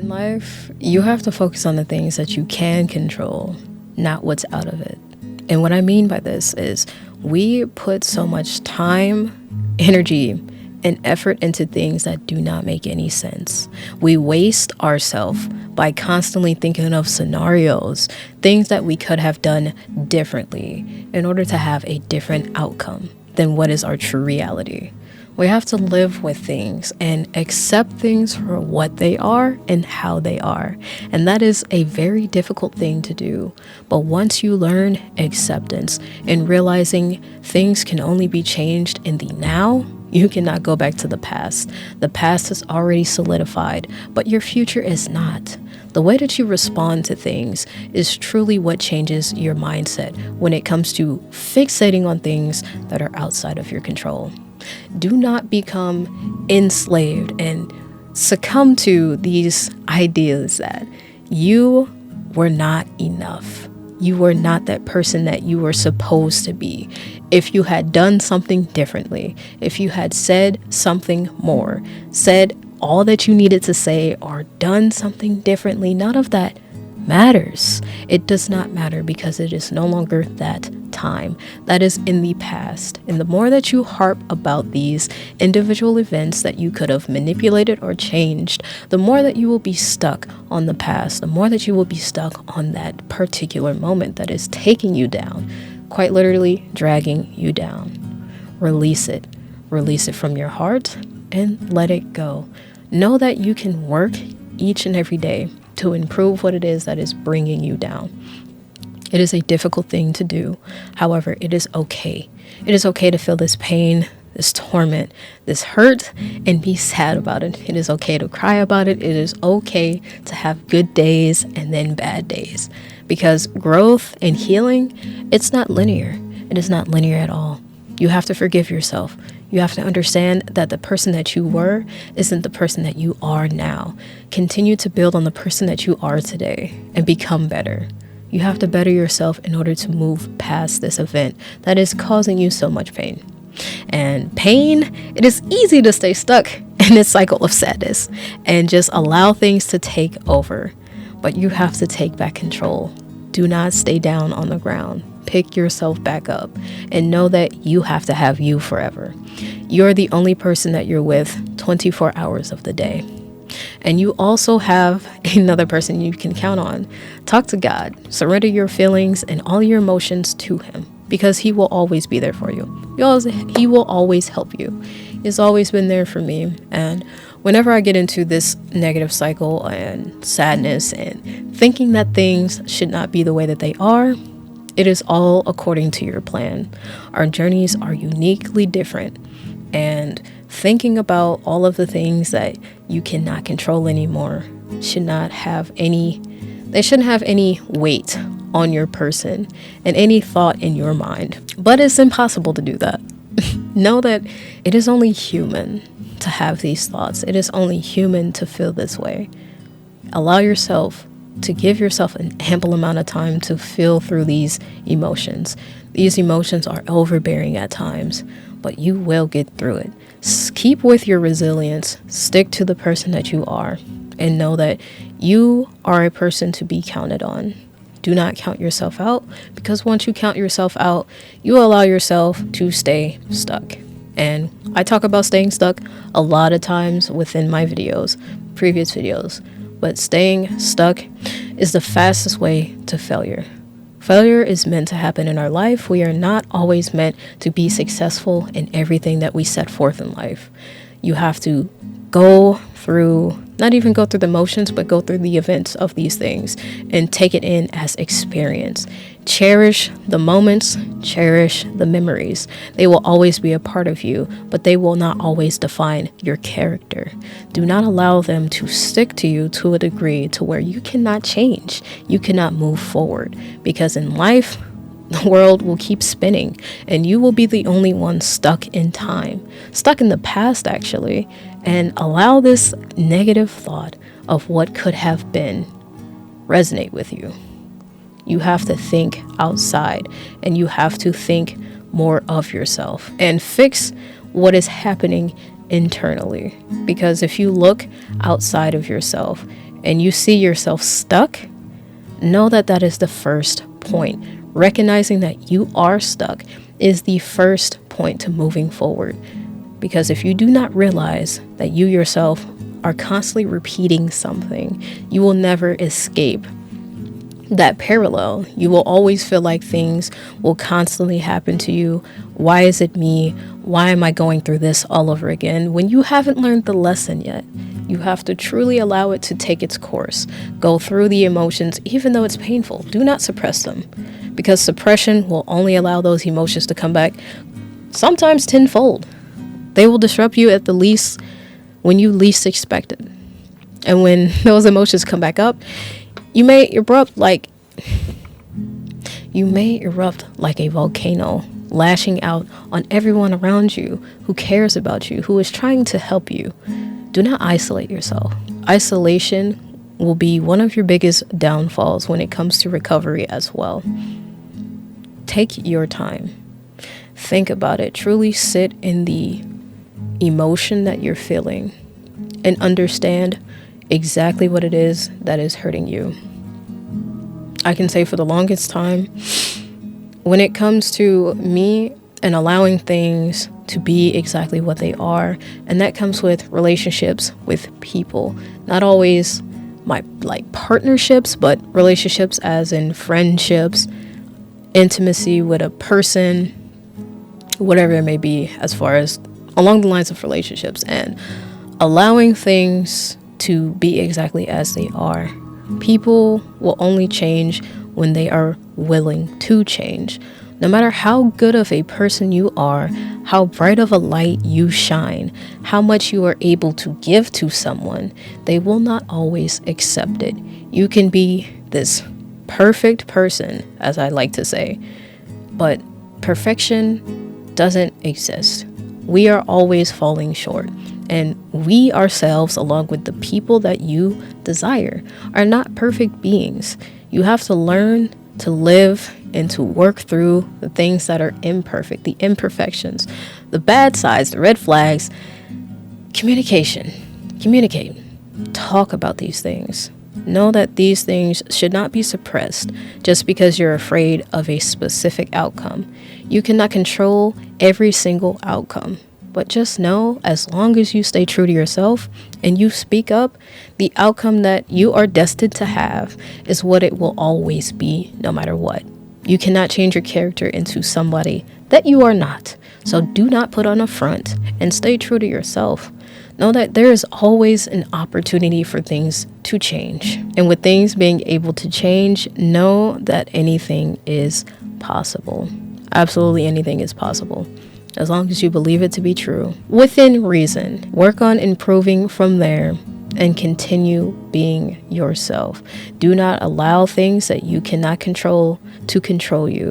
In life, you have to focus on the things that you can control, not what's out of it. And what I mean by this is we put so much time, energy, and effort into things that do not make any sense. We waste ourselves by constantly thinking of scenarios, things that we could have done differently in order to have a different outcome than what is our true reality. We have to live with things and accept things for what they are and how they are. And that is a very difficult thing to do. But once you learn acceptance and realizing things can only be changed in the now, you cannot go back to the past. The past is already solidified, but your future is not. The way that you respond to things is truly what changes your mindset when it comes to fixating on things that are outside of your control. Do not become enslaved and succumb to these ideas that you were not enough. You were not that person that you were supposed to be. If you had done something differently, if you had said something more, said all that you needed to say, or done something differently, none of that matters. It does not matter because it is no longer that time. That is in the past. And the more that you harp about these individual events that you could have manipulated or changed, the more that you will be stuck on the past, the more that you will be stuck on that particular moment that is taking you down, quite literally dragging you down. Release it. Release it from your heart and let it go. Know that you can work each and every day to improve what it is that is bringing you down. It is a difficult thing to do. However, it is okay. It is okay to feel this pain, this torment, this hurt, and be sad about it. It is okay to cry about it. It is okay to have good days and then bad days. Because growth and healing, it's not linear. It is not linear at all. You have to forgive yourself. You have to understand that the person that you were isn't the person that you are now. Continue to build on the person that you are today and become better. You have to better yourself in order to move past this event that is causing you so much pain. And pain, it is easy to stay stuck in this cycle of sadness and just allow things to take over. But you have to take back control. Do not stay down on the ground. Pick yourself back up and know that you have to have you forever. You're the only person that you're with 24 hours of the day. And you also have another person you can count on. Talk to God. Surrender your feelings and all your emotions to Him because He will always be there for you. He will always help you. He's always been there for me. And whenever I get into this negative cycle and sadness and thinking that things should not be the way that they are, it is all according to your plan. Our journeys are uniquely different. And thinking about all of the things that you cannot control anymore shouldn't have any weight on your person and any thought in your mind. But it's impossible to do that. Know that it is only human to have these thoughts. It is only human to feel this way. Allow yourself to give yourself an ample amount of time to feel through these emotions. These emotions are overbearing at times, but you will get through it. Keep with your resilience. Stick to the person that you are and know that you are a person to be counted on. Do not count yourself out because once you count yourself out, you allow yourself to stay stuck. And I talk about staying stuck a lot of times within my previous videos. But staying stuck is the fastest way to failure. Failure is meant to happen in our life. We are not always meant to be successful in everything that we set forth in life. You have to not even go through the motions, but go through the events of these things and take it in as experience. Cherish the moments, cherish the memories. They will always be a part of you, but they will not always define your character. Do not allow them to stick to you to a degree to where you cannot change. You cannot move forward because in life, the world will keep spinning and you will be the only one stuck in time, stuck in the past actually, and allow this negative thought of what could have been resonate with you. You have to think outside and you have to think more of yourself and fix what is happening internally. Because if you look outside of yourself, and you see yourself stuck, know that that is the first point. Recognizing that you are stuck is the first point to moving forward. Because if you do not realize that you yourself are constantly repeating something, you will never escape that parallel. You will always feel like things will constantly happen to you. Why is it me? Why am I going through this all over again? When you haven't learned the lesson yet, you have to truly allow it to take its course. Go through the emotions, even though it's painful. Do not suppress them, because suppression will only allow those emotions to come back, sometimes tenfold. They will disrupt you at the least when you least expect it. And when those emotions come back up, you may erupt like a volcano, lashing out on everyone around you who cares about you, who is trying to help you. Do not isolate yourself. Isolation will be one of your biggest downfalls when it comes to recovery as well. Take your time. Think about it. Truly sit in the emotion that you're feeling and understand exactly what it is that is hurting you. I can say for the longest time, when it comes to me and allowing things to be exactly what they are, and that comes with relationships with people, not always my partnerships, but relationships as in friendships, intimacy with a person, whatever it may be, as far as along the lines of relationships, and allowing things to be exactly as they are. People will only change when they are willing to change. No matter how good of a person you are, how bright of a light you shine, how much you are able to give to someone, they will not always accept it. You can be this perfect person, as I like to say, but perfection doesn't exist. We are always falling short. And we ourselves, along with the people that you desire, are not perfect beings. You have to learn to live and to work through the things that are imperfect, the imperfections, the bad sides, the red flags. Communication. Communicate. Talk about these things. Know that these things should not be suppressed just because you're afraid of a specific outcome. You cannot control every single outcome. But just know, as long as you stay true to yourself and you speak up, the outcome that you are destined to have is what it will always be, no matter what. You cannot change your character into somebody that you are not. So do not put on a front and stay true to yourself. Know that there is always an opportunity for things to change. And with things being able to change, know that anything is possible. Absolutely anything is possible, as long as you believe it to be true. Within reason, work on improving from there and continue being yourself. Do not allow things that you cannot control to control you.